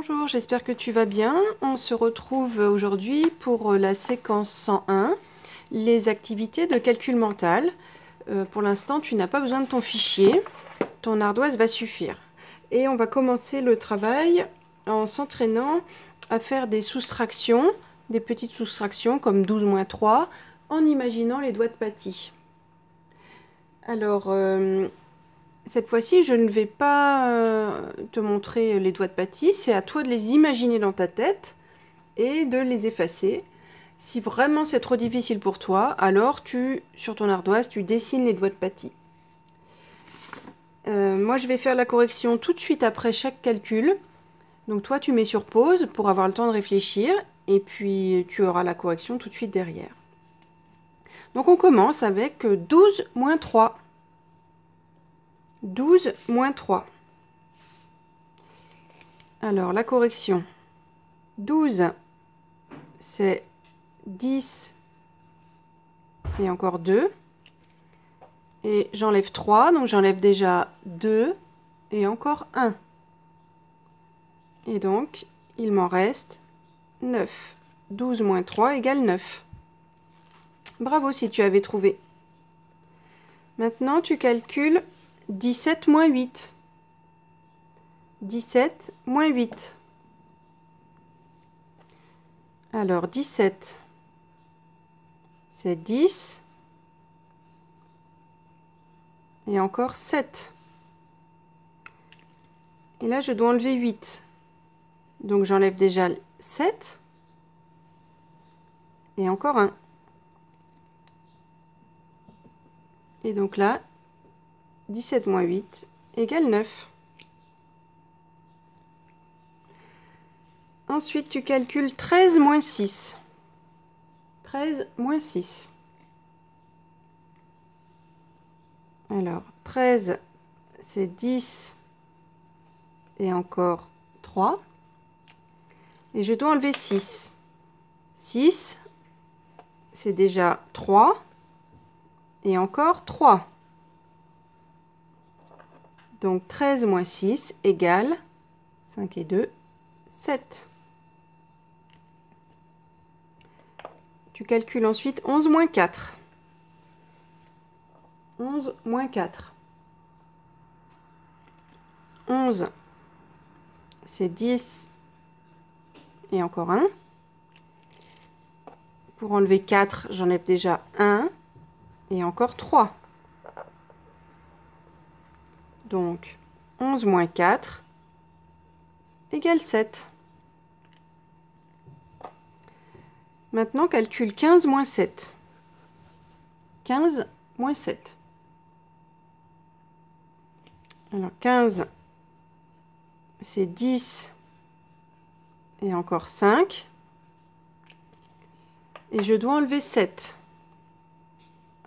Bonjour, j'espère que tu vas bien. On se retrouve aujourd'hui pour la séquence 101, les activités de calcul mental. Pour l'instant, tu n'as pas besoin de ton fichier, ton ardoise va suffire. Et on va commencer le travail en s'entraînant à faire des soustractions, des petites soustractions comme 12 moins 3, en imaginant les doigts de Paty. Alors, cette fois-ci, je ne vais pas te montrer les doigts de Paty, c'est à toi de les imaginer dans ta tête et de les effacer. Si vraiment c'est trop difficile pour toi, alors sur ton ardoise, tu dessines les doigts de Paty. Moi, je vais faire la correction tout de suite après chaque calcul. Donc toi, tu mets sur pause pour avoir le temps de réfléchir et puis tu auras la correction tout de suite derrière. Donc on commence avec 12 moins 3. 12 moins 3. Alors, la correction. 12, c'est 10 et encore 2. Et j'enlève 3, donc j'enlève déjà 2 et encore 1. Et donc, il m'en reste 9. 12 moins 3 égale 9. Bravo si tu avais trouvé. Maintenant, tu calcules 17 moins 8. 17 moins 8. Alors, 17, c'est 10. Et encore 7. Et là, je dois enlever 8. Donc, j'enlève déjà 7. Et encore 1. Et donc là, 17 moins 8 égale 9. Ensuite, tu calcules 13 moins 6. 13 moins 6. Alors, 13, c'est 10 et encore 3. Et je dois enlever 6. 6, c'est déjà 3 et encore 3. Donc 13 moins 6 égale 5 et 2, 7. Tu calcules ensuite 11 moins 4. 11 moins 4. 11, c'est 10 et encore 1. Pour enlever 4, j'enlève déjà 1 et encore 3. Donc 11 moins 4 égale 7. Maintenant, calcule 15 moins 7. 15 moins 7. Alors, 15, c'est 10 et encore 5. Et je dois enlever 7.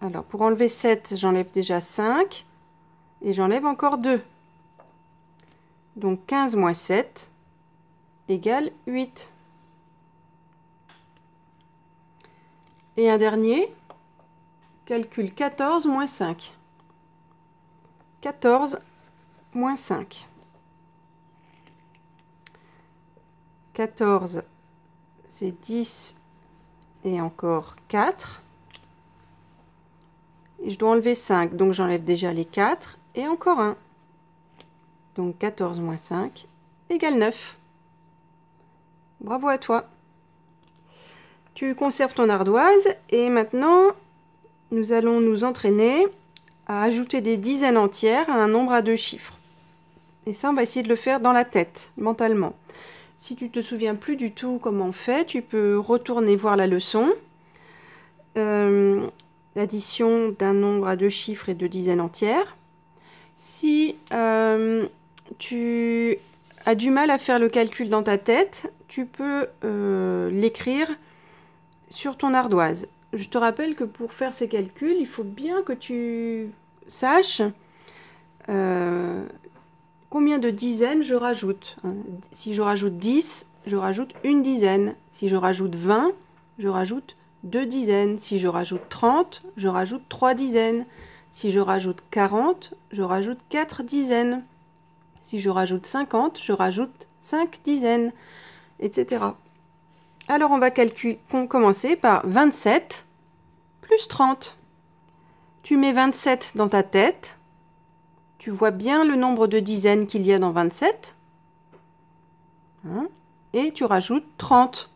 Alors, pour enlever 7, j'enlève déjà 5. Et j'enlève encore 2. Donc, 15 moins 7 égale 8. Et un dernier, calcule 14 moins 5. 14 moins 5. 14, c'est 10 et encore 4. Et je dois enlever 5, donc j'enlève déjà les 4 et encore 1. Donc 14 moins 5 égale 9. Bravo à toi. Tu conserves ton ardoise et maintenant, nous allons nous entraîner à ajouter des dizaines entières à un nombre à 2 chiffres. Et ça, on va essayer de le faire dans la tête, mentalement. Si tu ne te souviens plus du tout comment on fait, tu peux retourner voir la leçon. L'addition d'un nombre à 2 chiffres et de dizaines entières. Si tu as du mal à faire le calcul dans ta tête, tu peux l'écrire sur ton ardoise. Je te rappelle que pour faire ces calculs, il faut bien que tu saches combien de dizaines je rajoute. Si je rajoute 10, je rajoute une dizaine. Si je rajoute 20, je rajoute 2 dizaines. Si je rajoute 30, je rajoute 3 dizaines. Si je rajoute 40, je rajoute 4 dizaines. Si je rajoute 50, je rajoute 5 dizaines, etc. Alors on va commencer par 27 plus 30. Tu mets 27 dans ta tête. Tu vois bien le nombre de dizaines qu'il y a dans 27. Et tu rajoutes 30.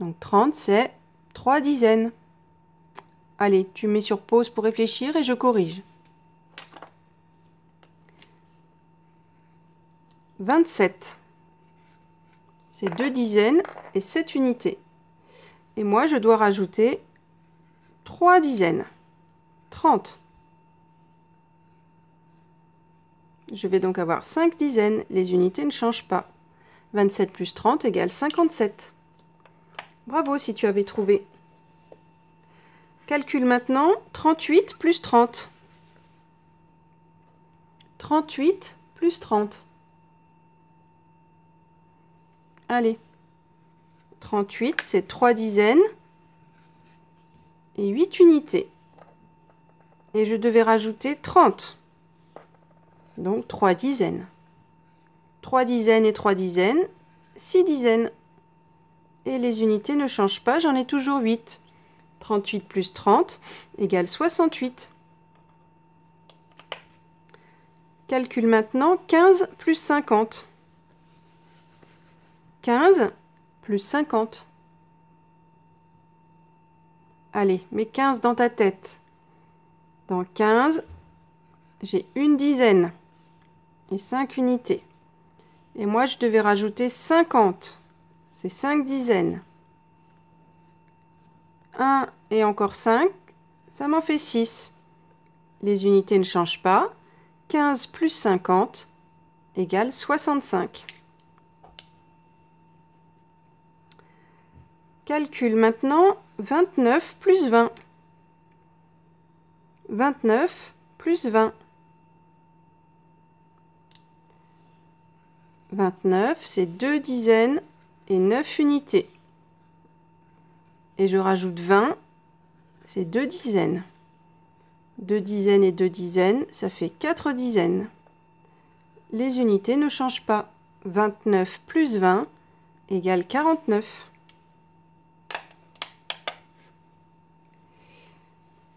Donc 30, c'est 3 dizaines. Allez, tu mets sur pause pour réfléchir et je corrige. 27. C'est 2 dizaines et 7 unités. Et moi, je dois rajouter 3 dizaines. 30. Je vais donc avoir 5 dizaines. Les unités ne changent pas. 27 plus 30 égale 57. Bravo si tu avais trouvé. Calcule maintenant 38 plus 30. 38 plus 30. Allez. 38, c'est 3 dizaines et 8 unités. Et je devais rajouter 30. Donc 3 dizaines. 3 dizaines et 3 dizaines, 6 dizaines. Et les unités ne changent pas, j'en ai toujours 8. 38 plus 30 égale 68. Calcule maintenant 15 plus 50. 15 plus 50. Allez, mets 15 dans ta tête. Dans 15, j'ai une dizaine et 5 unités. Et moi, je devais rajouter 50. C'est 5 dizaines. 1 et encore 5, ça m'en fait 6. Les unités ne changent pas. 15 plus 50 égale 65. Calcule maintenant 29 plus 20. 29 plus 20. 29, c'est 2 dizaines et 9 unités. Et je rajoute 20, c'est 2 dizaines. 2 dizaines et 2 dizaines, ça fait 4 dizaines. Les unités ne changent pas. 29 plus 20 égale 49.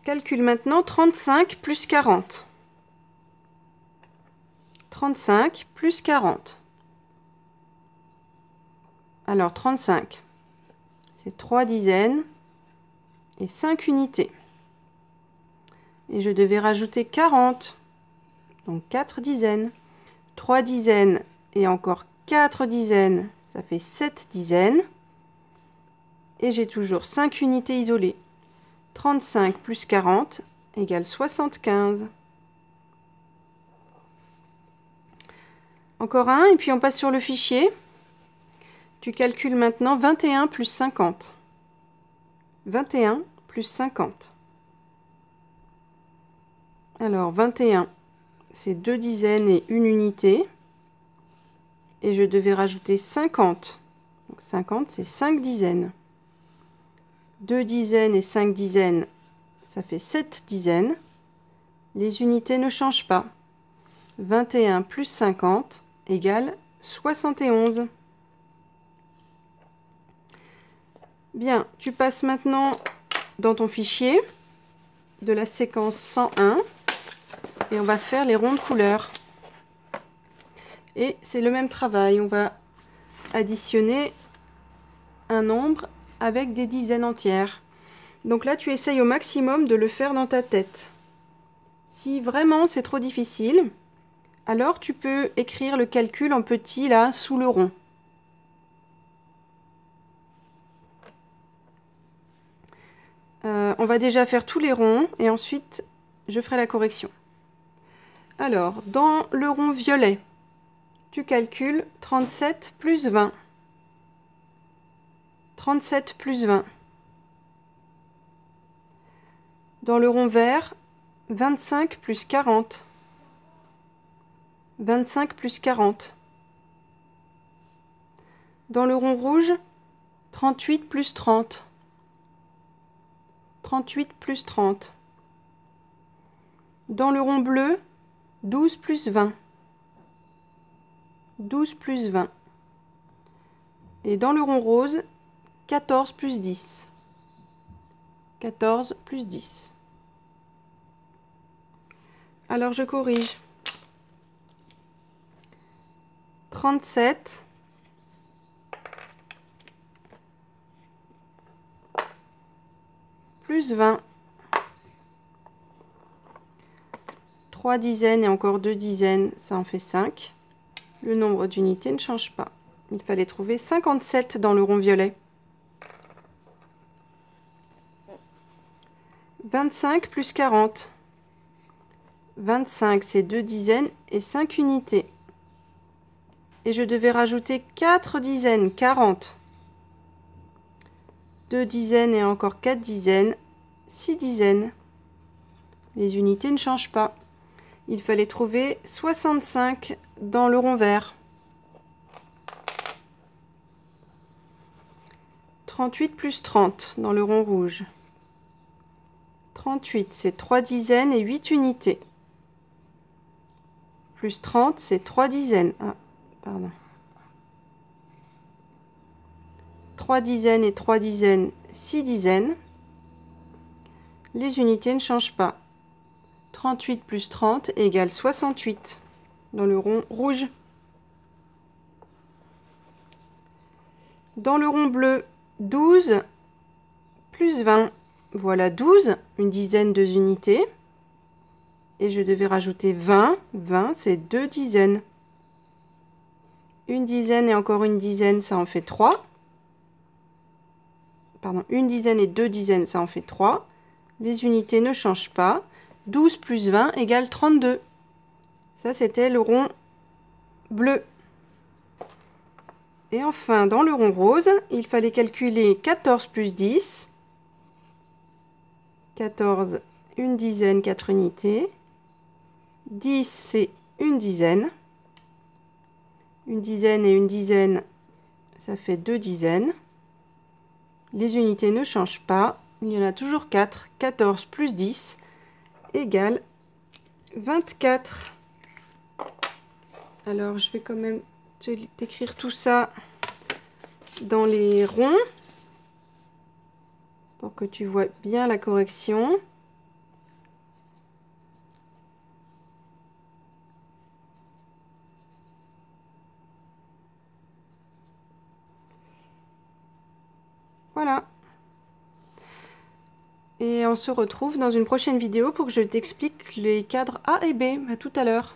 Calcule maintenant 35 plus 40. 35 plus 40. Alors 35, c'est 3 dizaines et 5 unités. Et je devais rajouter 40, donc 4 dizaines. 3 dizaines et encore 4 dizaines, ça fait 7 dizaines. Et j'ai toujours 5 unités isolées. 35 plus 40 égale 75. Encore un, et puis on passe sur le fichier. Tu calcules maintenant 21 plus 50. 21 plus 50. Alors 21, c'est 2 dizaines et 1 unité. Et je devais rajouter 50. Donc 50, c'est 5 dizaines. 2 dizaines et 5 dizaines, ça fait 7 dizaines. Les unités ne changent pas. 21 plus 50 égale 71. Bien, tu passes maintenant dans ton fichier de la séquence 101 et on va faire les ronds de couleur. Et c'est le même travail, on va additionner un nombre avec des dizaines entières. Donc là, tu essayes au maximum de le faire dans ta tête. Si vraiment c'est trop difficile, alors tu peux écrire le calcul en petit là, sous le rond. On va déjà faire tous les ronds et ensuite je ferai la correction. Alors, dans le rond violet, tu calcules 37 plus 20. 37 plus 20. Dans le rond vert, 25 plus 40. 25 plus 40. Dans le rond rouge, 38 plus 30. 38 plus 30. Dans le rond bleu, 12 plus 20. 12 plus 20. Et dans le rond rose, 14 plus 10. 14 plus 10. Alors je corrige. 37 plus 20. 3 dizaines et encore 2 dizaines, ça en fait 5. Le nombre d'unités ne change pas. Il fallait trouver 57 dans le rond violet. 25 plus 40. 25, c'est 2 dizaines et 5 unités. Et je devais rajouter 4 dizaines, 40. 2 dizaines et encore 4 dizaines, 6 dizaines. Les unités ne changent pas. Il fallait trouver 65 dans le rond vert. 38 plus 30 dans le rond rouge. 38, c'est 3 dizaines et 8 unités. Plus 30, c'est 3 dizaines. Ah, pardon. 3 dizaines et 3 dizaines, 6 dizaines. Les unités ne changent pas. 38 plus 30 égale 68 dans le rond rouge. Dans le rond bleu, 12 plus 20. Voilà 12, une dizaine, 2 unités. Et je devais rajouter 20. 20, c'est 2 dizaines. Une dizaine et encore une dizaine, ça en fait 3. Pardon, une dizaine et 2 dizaines, ça en fait 3. Les unités ne changent pas. 12 plus 20 égale 32. Ça, c'était le rond bleu. Et enfin, dans le rond rose, il fallait calculer 14 plus 10. 14, une dizaine, 4 unités. 10, c'est une dizaine. Une dizaine et une dizaine, ça fait 2 dizaines. Les unités ne changent pas. Il y en a toujours 4. 14 plus 10 égale 24. Alors, je vais quand même t'écrire tout ça dans les ronds pour que tu vois bien la correction. Voilà. Et on se retrouve dans une prochaine vidéo pour que je t'explique les cadres A et B. À tout à l'heure.